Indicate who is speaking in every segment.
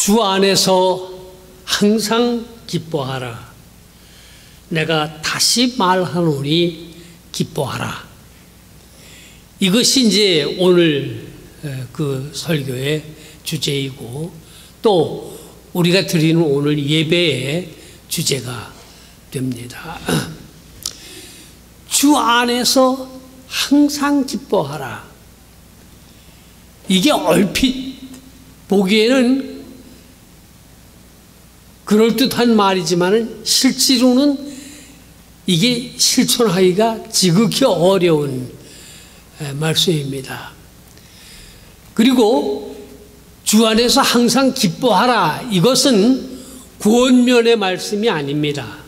Speaker 1: 주 안에서 항상 기뻐하라. 내가 다시 말하노니 기뻐하라. 이것이 이제 오늘 그 설교의 주제이고 또 우리가 드리는 오늘 예배의 주제가 됩니다. 주 안에서 항상 기뻐하라. 이게 얼핏 보기에는 그럴듯한 말이지만 실제로는 이게 실천하기가 지극히 어려운 말씀입니다. 그리고 주 안에서 항상 기뻐하라. 이것은 구원면의 말씀이 아닙니다.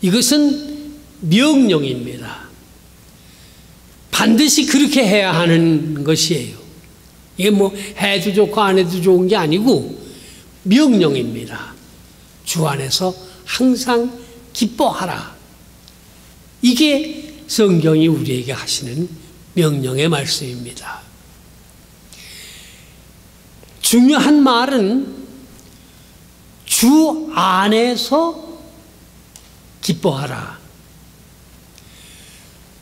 Speaker 1: 이것은 명령입니다. 반드시 그렇게 해야 하는 것이에요. 이게 뭐 해도 좋고 안 해도 좋은 게 아니고 명령입니다. 주 안에서 항상 기뻐하라. 이게 성경이 우리에게 하시는 명령의 말씀입니다. 중요한 말은 주 안에서 기뻐하라.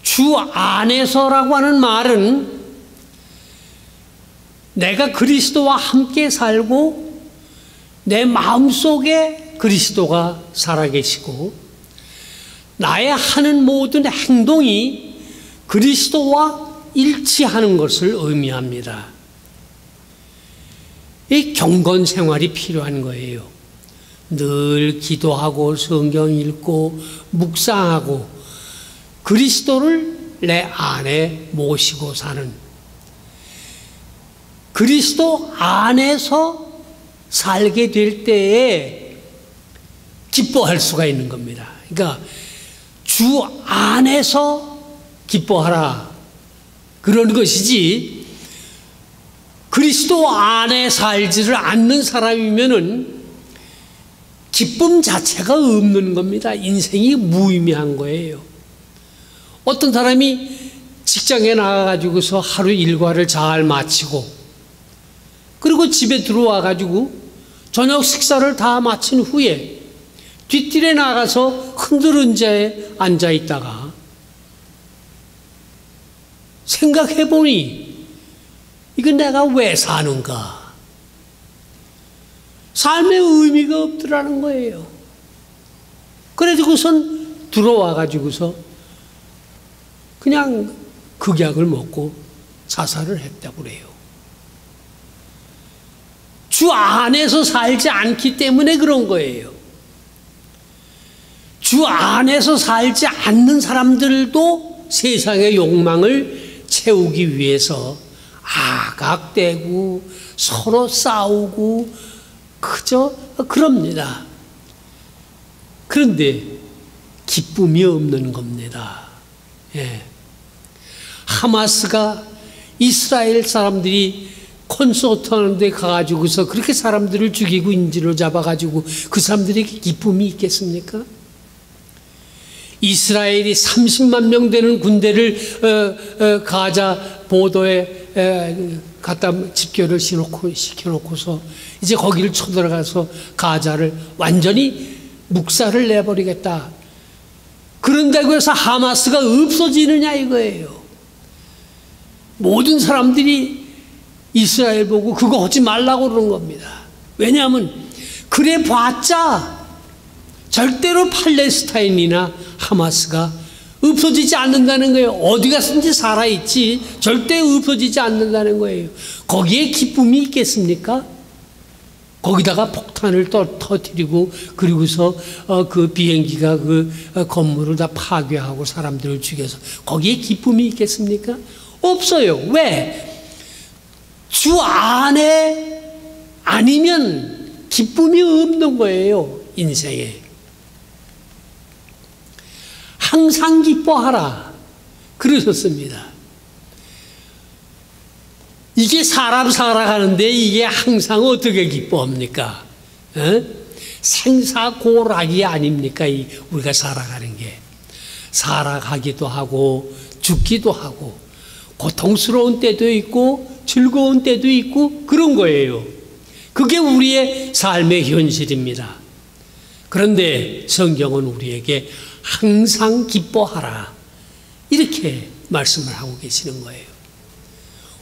Speaker 1: 주 안에서라고 하는 말은 내가 그리스도와 함께 살고 내 마음속에 그리스도가 살아계시고 나의 하는 모든 행동이 그리스도와 일치하는 것을 의미합니다. 이 경건 생활이 필요한 거예요. 늘 기도하고 성경 읽고 묵상하고 그리스도를 내 안에 모시고 사는, 그리스도 안에서 살게 될 때에 기뻐할 수가 있는 겁니다. 그러니까 주 안에서 기뻐하라 그런 것이지, 그리스도 안에 살지를 않는 사람이면은 기쁨 자체가 없는 겁니다. 인생이 무의미한 거예요. 어떤 사람이 직장에 나가가지고서 하루 일과를 잘 마치고 그리고 집에 들어와가지고 저녁 식사를 다 마친 후에 뒷뜰에 나가서 흔들은 자에 앉아있다가 생각해보니 이건 내가 왜 사는가? 삶의 의미가 없더라는 거예요. 그래가지고선 들어와가지고서 그냥 극약을 먹고 자살을 했다고 그래요. 주 안에서 살지 않기 때문에 그런 거예요. 주 안에서 살지 않는 사람들도 세상의 욕망을 채우기 위해서 아각대고 서로 싸우고 그저 그럽니다. 그런데 기쁨이 없는 겁니다. 예. 하마스가 이스라엘 사람들이 콘서트 하는데 가가지고서 그렇게 사람들을 죽이고 인질로 잡아가지고 그 사람들에게 기쁨이 있겠습니까? 이스라엘이 30만 명 되는 군대를 가자 보도에 갖다 집결을 시켜놓고서 이제 거기를 쳐들어가서 가자를 완전히 묵살을 내버리겠다. 그런다고 해서 하마스가 없어지느냐 이거예요. 모든 사람들이 이스라엘 보고 그거 하지 말라고 그러는 겁니다. 왜냐하면 그래 봤자 절대로 팔레스타인이나 하마스가 없어지지 않는다는 거예요. 어디 갔든지 살아있지 절대 없어지지 않는다는 거예요. 거기에 기쁨이 있겠습니까? 거기다가 폭탄을 터뜨리고 그리고서 그 비행기가 그 건물을 다 파괴하고 사람들을 죽여서 거기에 기쁨이 있겠습니까? 없어요. 왜? 주 안에 아니면 기쁨이 없는 거예요. 인생에. 항상 기뻐하라 그러셨습니다. 이게 사람 살아가는데 이게 항상 어떻게 기뻐합니까? 생사고락이 아닙니까? 우리가 살아가는 게. 살아가기도 하고 죽기도 하고 고통스러운 때도 있고 즐거운 때도 있고 그런 거예요. 그게 우리의 삶의 현실입니다. 그런데 성경은 우리에게 항상 기뻐하라, 이렇게 말씀을 하고 계시는 거예요.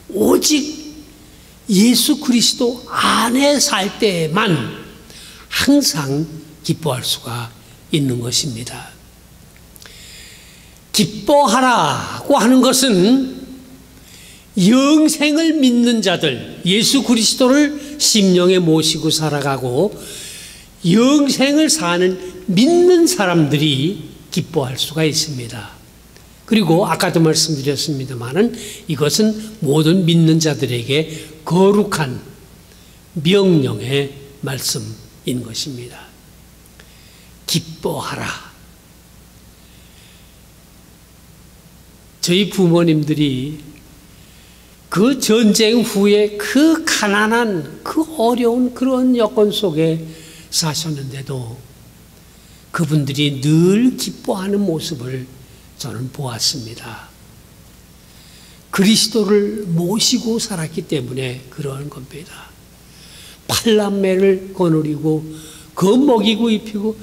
Speaker 1: 오직 예수 그리스도 안에 살 때에만 항상 기뻐할 수가 있는 것입니다. 기뻐하라고 하는 것은 영생을 믿는 자들, 예수 그리스도를 심령에 모시고 살아가고 영생을 사는 믿는 사람들이 기뻐할 수가 있습니다. 그리고 아까도 말씀드렸습니다마는 이것은 모든 믿는 자들에게 거룩한 명령의 말씀인 것입니다. 기뻐하라. 저희 부모님들이 그 전쟁 후에 그 가난한, 그 어려운 그런 여건 속에 사셨는데도 그분들이 늘 기뻐하는 모습을 저는 보았습니다. 그리스도를 모시고 살았기 때문에 그런 겁니다. 팔남매를 거느리고 그 먹이고 입히고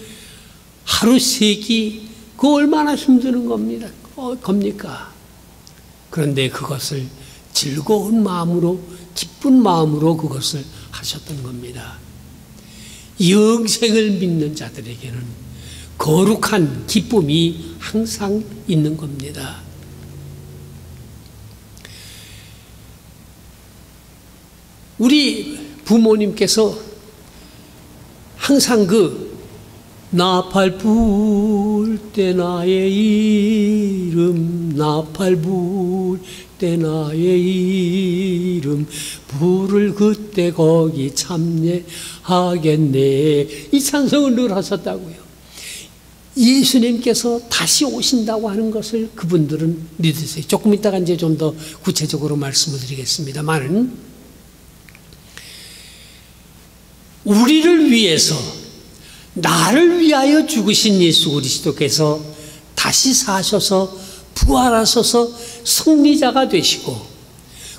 Speaker 1: 하루 세 끼, 그 얼마나 힘드는 겁니까? 그런데 그것을 즐거운 마음으로, 기쁜 마음으로 그것을 하셨던 겁니다. 영생을 믿는 자들에게는 거룩한 기쁨이 항상 있는 겁니다. 우리 부모님께서 항상 나팔 불 때 나의 이름, 나팔 불 때 나의 이름, 불을 그때 거기 참여하겠네, 이 찬송을 늘 하셨다고요. 예수님께서 다시 오신다고 하는 것을 그분들은 믿으세요. 조금 이따가 이제 좀 더 구체적으로 말씀을 드리겠습니다만, 우리를 위해서, 나를 위하여 죽으신 예수 그리스도께서 다시 사셔서 부활하셔서 승리자가 되시고,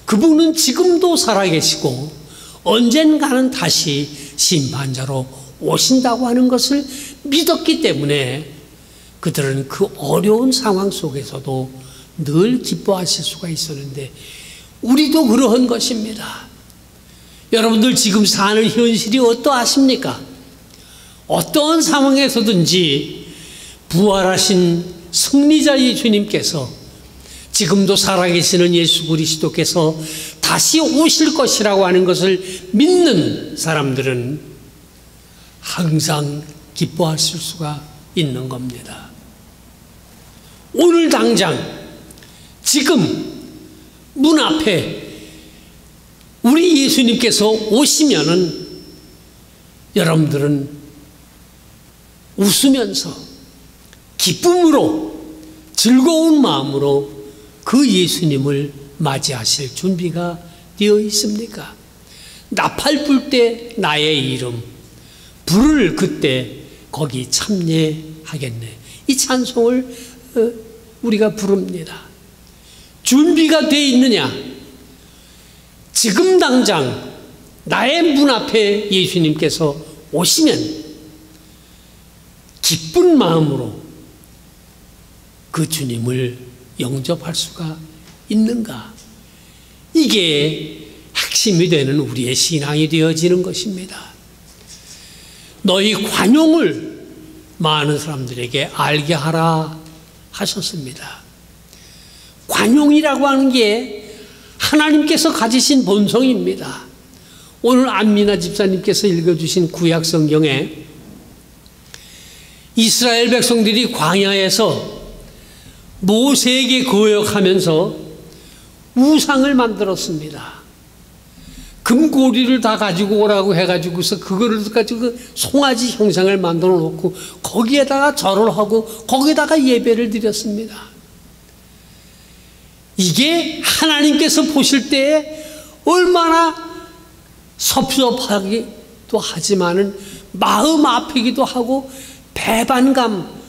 Speaker 1: 그분은 지금도 살아계시고 언젠가는 다시 심판자로 오신다고 하는 것을 믿었기 때문에 그들은 그 어려운 상황 속에서도 늘 기뻐하실 수가 있었는데, 우리도 그러한 것입니다. 여러분들 지금 사는 현실이 어떠하십니까? 어떠한 상황에서든지 부활하신 승리자 예수님께서, 지금도 살아계시는 예수 그리스도께서 다시 오실 것이라고 하는 것을 믿는 사람들은 항상 기뻐하실 수가 있는 겁니다. 오늘 당장 지금 문 앞에 우리 예수님께서 오시면은 여러분들은 웃으면서 기쁨으로, 즐거운 마음으로 그 예수님을 맞이하실 준비가 되어 있습니까? 나팔 불 때 나의 이름, 불을 그때 거기 참여하겠네, 이 찬송을 우리가 부릅니다. 준비가 되어 있느냐? 지금 당장 나의 문 앞에 예수님께서 오시면 기쁜 마음으로 그 주님을 영접할 수가 있는가? 이게 핵심이 되는 우리의 신앙이 되어지는 것입니다. 너희 관용을 많은 사람들에게 알게 하라 하셨습니다. 관용이라고 하는 게 하나님께서 가지신 본성입니다. 오늘 안미나 집사님께서 읽어주신 구약 성경에 이스라엘 백성들이 광야에서 모세에게 거역하면서 우상을 만들었습니다. 금고리를 다 가지고 오라고 해가지고서 그거를 가지고 송아지 형상을 만들어 놓고 거기에다가 절을 하고 거기에다가 예배를 드렸습니다. 이게 하나님께서 보실 때에 얼마나 섭섭하기도 하지만은 마음 아프기도 하고 배반감,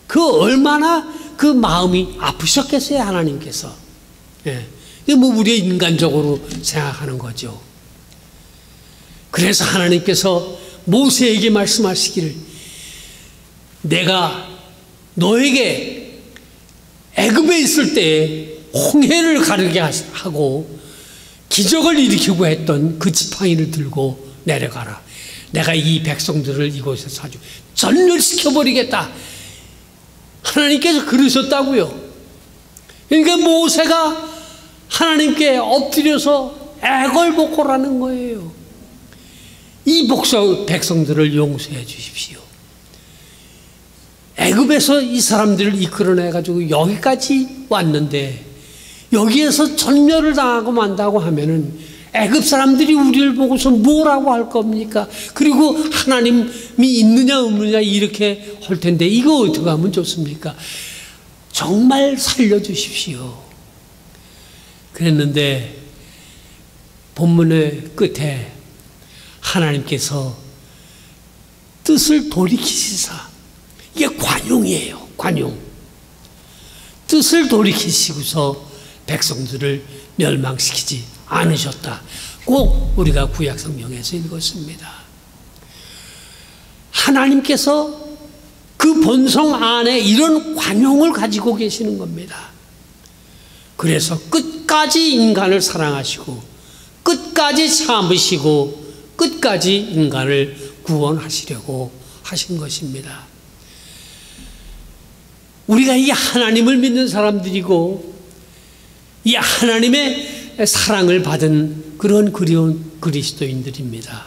Speaker 1: 그 얼마나 그 마음이 아프셨겠어요, 하나님께서. 예. 이게 뭐 우리의 인간적으로 생각하는 거죠. 그래서 하나님께서 모세에게 말씀하시기를 내가 너에게 애굽에 있을 때 홍해를 가르게 하고 기적을 일으키고 했던 그 지팡이를 들고 내려가라. 내가 이 백성들을 이곳에서 아주 전멸시켜버리겠다. 하나님께서 그러셨다고요. 그러니까 모세가 하나님께 엎드려서 애걸복걸하는 거예요. 이 백성들을 용서해 주십시오. 애굽에서 이 사람들을 이끌어내가지고 여기까지 왔는데 여기에서 전멸을 당하고 만다고 하면은 애굽 사람들이 우리를 보고서 뭐라고 할 겁니까? 그리고 하나님이 있느냐 없느냐 이렇게 할 텐데 이거 어떻게 하면 좋습니까? 정말 살려주십시오. 그랬는데 본문의 끝에 하나님께서 뜻을 돌이키시사, 이게 관용이에요. 관용. 뜻을 돌이키시고서 백성들을 멸망시키지 않으셨다. 꼭 우리가 구약 성경에서 읽었습니다. 하나님께서 그 본성 안에 이런 관용을 가지고 계시는 겁니다. 그래서 끝까지 인간을 사랑하시고 끝까지 참으시고 끝까지 인간을 구원하시려고 하신 것입니다. 우리가 이 하나님을 믿는 사람들이고 이 하나님의 사랑을 받은 그런 그리운 그리스도인들입니다.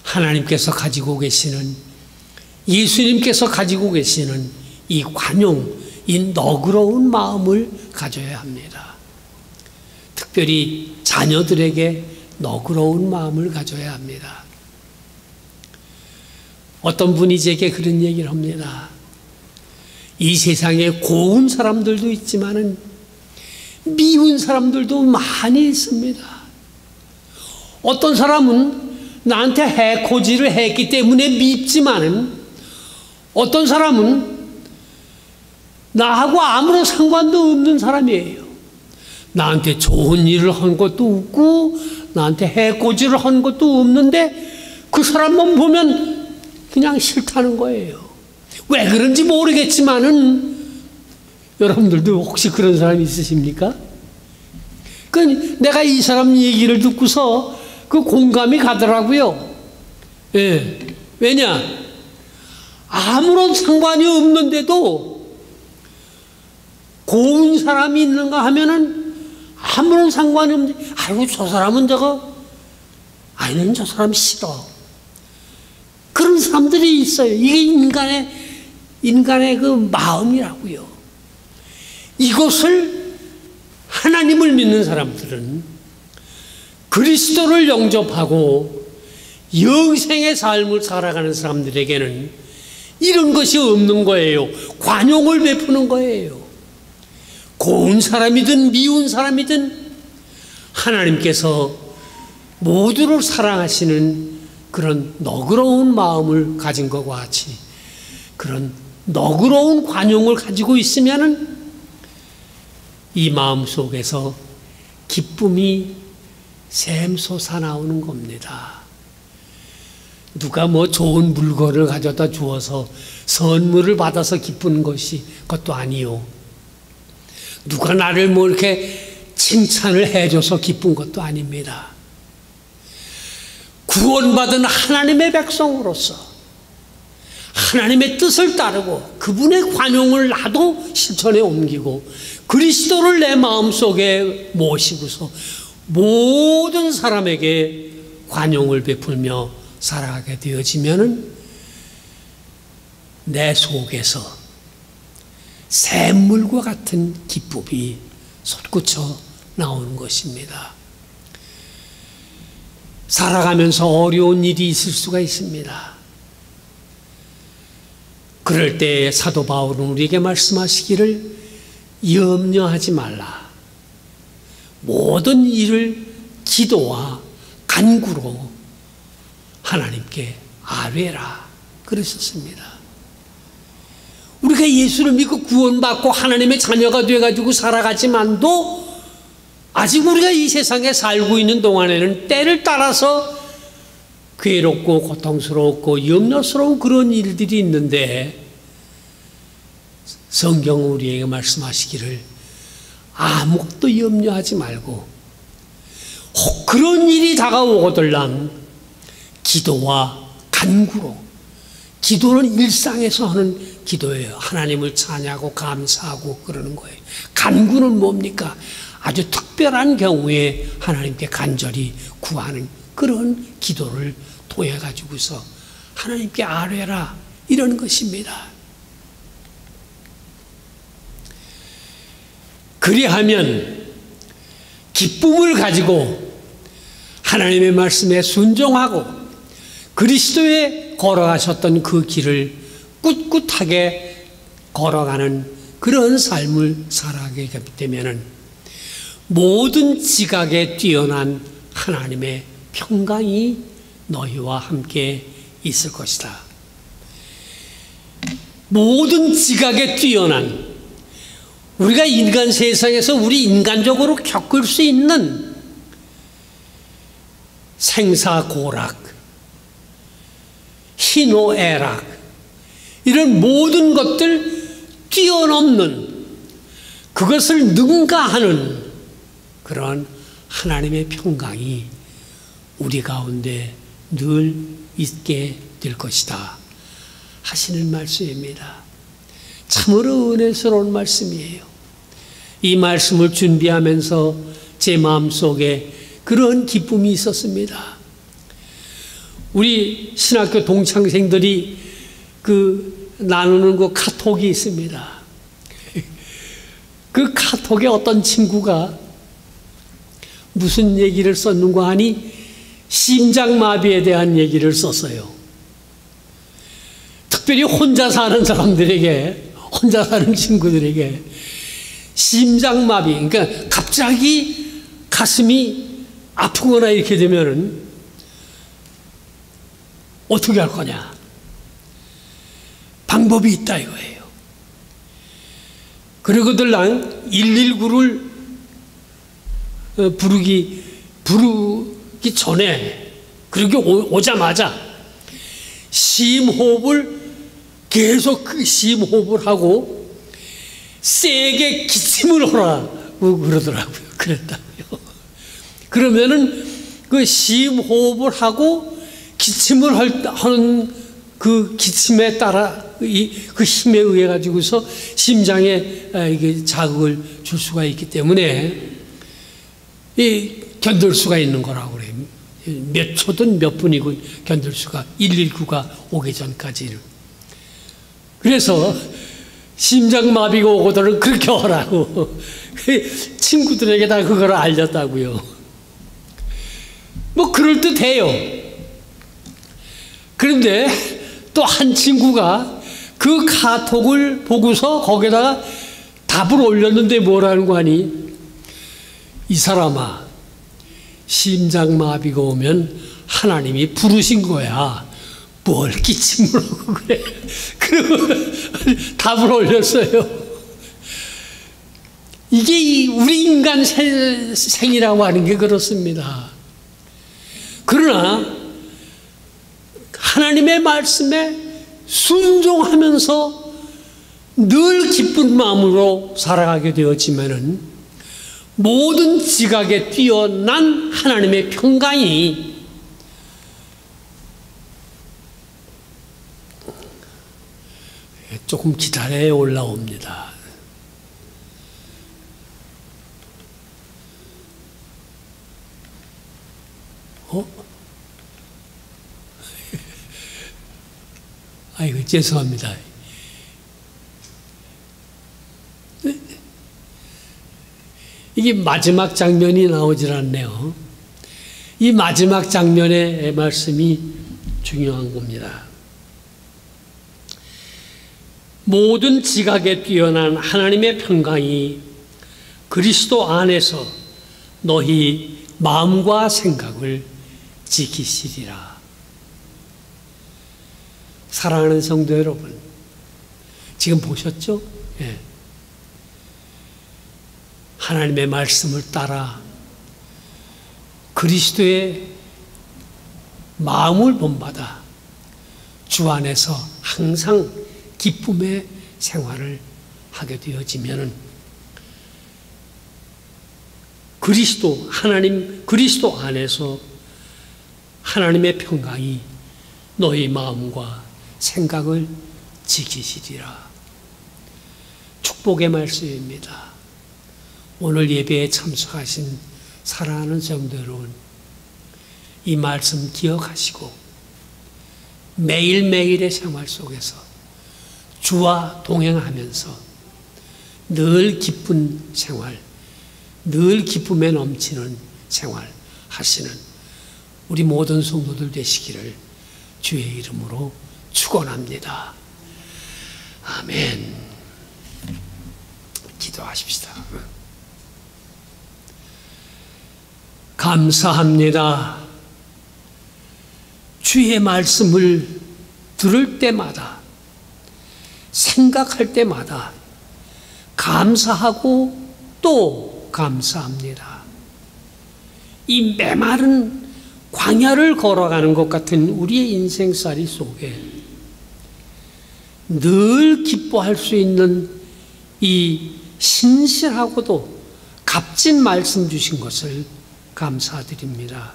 Speaker 1: 하나님께서 가지고 계시는, 예수님께서 가지고 계시는 이 관용, 이 너그러운 마음을 가져야 합니다. 특별히 자녀들에게 너그러운 마음을 가져야 합니다. 어떤 분이 제게 그런 얘기를 합니다. 이 세상에 고운 사람들도 있지만은 미운 사람들도 많이 있습니다. 어떤 사람은 나한테 해코지를 했기 때문에 밉지만은 어떤 사람은 나하고 아무런 상관도 없는 사람이에요. 나한테 좋은 일을 한 것도 없고 나한테 해코지를 한 것도 없는데 그 사람만 보면 그냥 싫다는 거예요. 왜 그런지 모르겠지만은 여러분들도 혹시 그런 사람 있으십니까? 내가 이 사람 얘기를 듣고서 그 공감이 가더라고요. 예. 왜냐? 아무런 상관이 없는데도 고운 사람이 있는가 하면은 아무런 상관이 없는데, 아이고, 저 사람은 아니는 저 사람 싫어. 그런 사람들이 있어요. 이게 인간의 그 마음이라고요. 이것을 하나님을 믿는 사람들은 그리스도를 영접하고 영생의 삶을 살아가는 사람들에게는 이런 것이 없는 거예요. 관용을 베푸는 거예요. 고운 사람이든 미운 사람이든 하나님께서 모두를 사랑하시는 그런 너그러운 마음을 가진 것과 같이 그런 너그러운 관용을 가지고 있으면은 이 마음 속에서 기쁨이 샘솟아 나오는 겁니다. 누가 뭐 좋은 물건을 가져다 주어서 선물을 받아서 기쁘는 것이 그것도 아니요. 누가 나를 뭐 이렇게 칭찬을 해줘서 기쁜 것도 아닙니다. 구원받은 하나님의 백성으로서 하나님의 뜻을 따르고 그분의 관용을 나도 실천에 옮기고 그리스도를 내 마음속에 모시고서 모든 사람에게 관용을 베풀며 살아가게 되어지면은 내 속에서 샘물과 같은 기쁨이 솟구쳐 나오는 것입니다. 살아가면서 어려운 일이 있을 수가 있습니다. 그럴 때 사도 바울은 우리에게 말씀하시기를 염려하지 말라. 모든 일을 기도와 간구로 하나님께 아뢰라 그러셨습니다. 우리가 예수를 믿고 구원받고 하나님의 자녀가 돼가지고 살아가지만도 아직 우리가 이 세상에 살고 있는 동안에는 때를 따라서 괴롭고 고통스럽고 염려스러운 그런 일들이 있는데 성경은 우리에게 말씀하시기를 아무것도 염려하지 말고 혹 그런 일이 다가오거들랑 기도와 간구로, 기도는 일상에서 하는 기도예요. 하나님을 찬양하고 감사하고 그러는 거예요. 간구는 뭡니까? 아주 특별한 경우에 하나님께 간절히 구하는 그런 기도를 통해 가지고서 하나님께 아뢰라 이런 것입니다. 그리하면 기쁨을 가지고 하나님의 말씀에 순종하고 그리스도에 걸어가셨던 그 길을 꿋꿋하게 걸어가는 그런 삶을 살아가게 되면 모든 지각에 뛰어난 하나님의 평강이 너희와 함께 있을 것이다. 모든 지각에 뛰어난, 우리가 인간 세상에서 우리 인간적으로 겪을 수 있는 생사고락, 희노애락, 이런 모든 것들 뛰어넘는, 그것을 능가하는 그런 하나님의 평강이 우리 가운데 늘 있게 될 것이다 하시는 말씀입니다. 참으로 은혜스러운 말씀이에요. 이 말씀을 준비하면서 제 마음속에 그런 기쁨이 있었습니다. 우리 신학교 동창생들이 나누는 그 카톡이 있습니다. 그 카톡에 어떤 친구가 무슨 얘기를 썼는가 하니 심장마비에 대한 얘기를 썼어요. 특별히 혼자 사는 사람들에게, 혼자 사는 친구들에게 심장마비, 그러니까 갑자기 가슴이 아프거나 이렇게 되면은 어떻게 할 거냐? 방법이 있다 이거예요. 그러고들랑 119를 부르기 전에, 그리고 오자마자 심호흡을 계속 심호흡을 하고 세게 기침을 하라고 그러더라고요. 그랬다고요. 그러면은 그 심호흡을 하고 기침을 하는 그 기침에 따라 그 힘에 의해 가지고서 심장에 이게 자극을 줄 수가 있기 때문에 견딜 수가 있는 거라고 그래요. 몇 초든 몇 분이고 견딜 수가, 119가 오기 전까지는. 그래서 심장마비가 오고들은 그렇게 하라고 친구들에게 다 그걸 알렸다고요. 뭐 그럴듯해요. 그런데 또 한 친구가 그 카톡을 보고서 거기다가 답을 올렸는데 뭐라는 거 아니? 이 사람아, 심장마비가 오면 하나님이 부르신 거야. 뭘 기침을 하고 그래. 그리고 답을 올렸어요. 이게 우리 인간 생이라고 하는 게 그렇습니다. 그러나 하나님의 말씀에 순종하면서 늘 기쁜 마음으로 살아가게 되었지만은 모든 지각에 뛰어난 하나님의 평강이 조금 기다려야 올라옵니다. 아이고, 죄송합니다. 이게 마지막 장면이 나오질 않네요. 이 마지막 장면의 말씀이 중요한 겁니다. 모든 지각에 뛰어난 하나님의 평강이 그리스도 안에서 너희 마음과 생각을 지키시리라. 사랑하는 성도 여러분, 지금 보셨죠? 예. 하나님의 말씀을 따라 그리스도의 마음을 본받아 주 안에서 항상 기쁨의 생활을 하게 되어지면은 그리스도 안에서 하나님의 평강이 너희 마음과 생각을 지키시리라. 축복의 말씀입니다. 오늘 예배에 참석하신 사랑하는 성도 여러분, 이 말씀 기억하시고 매일매일의 생활 속에서 주와 동행하면서 늘 기쁜 생활, 늘 기쁨에 넘치는 생활 하시는 우리 모든 성도들 되시기를 주의 이름으로 축원합니다. 아멘. 기도하십시다. 감사합니다. 주의 말씀을 들을 때마다, 생각할 때마다 감사하고 또 감사합니다. 이 메마른 광야를 걸어가는 것 같은 우리의 인생살이 속에 늘 기뻐할 수 있는 이 신실하고도 값진 말씀 주신 것을 감사드립니다.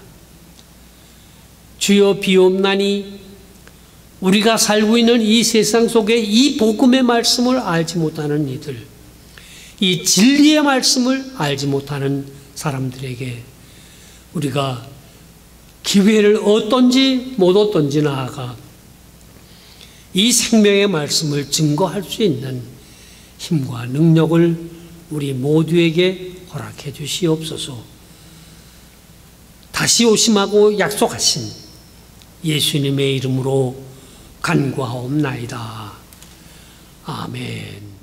Speaker 1: 주여, 비옵나니 우리가 살고 있는 이 세상 속에 이 복음의 말씀을 알지 못하는 이들, 이 진리의 말씀을 알지 못하는 사람들에게 우리가 기회를 얻든지 못 얻든지 나아가 이 생명의 말씀을 증거할 수 있는 힘과 능력을 우리 모두에게 허락해 주시옵소서. 다시 오심하고 약속하신 예수님의 이름으로 간구하옵나이다. 아멘.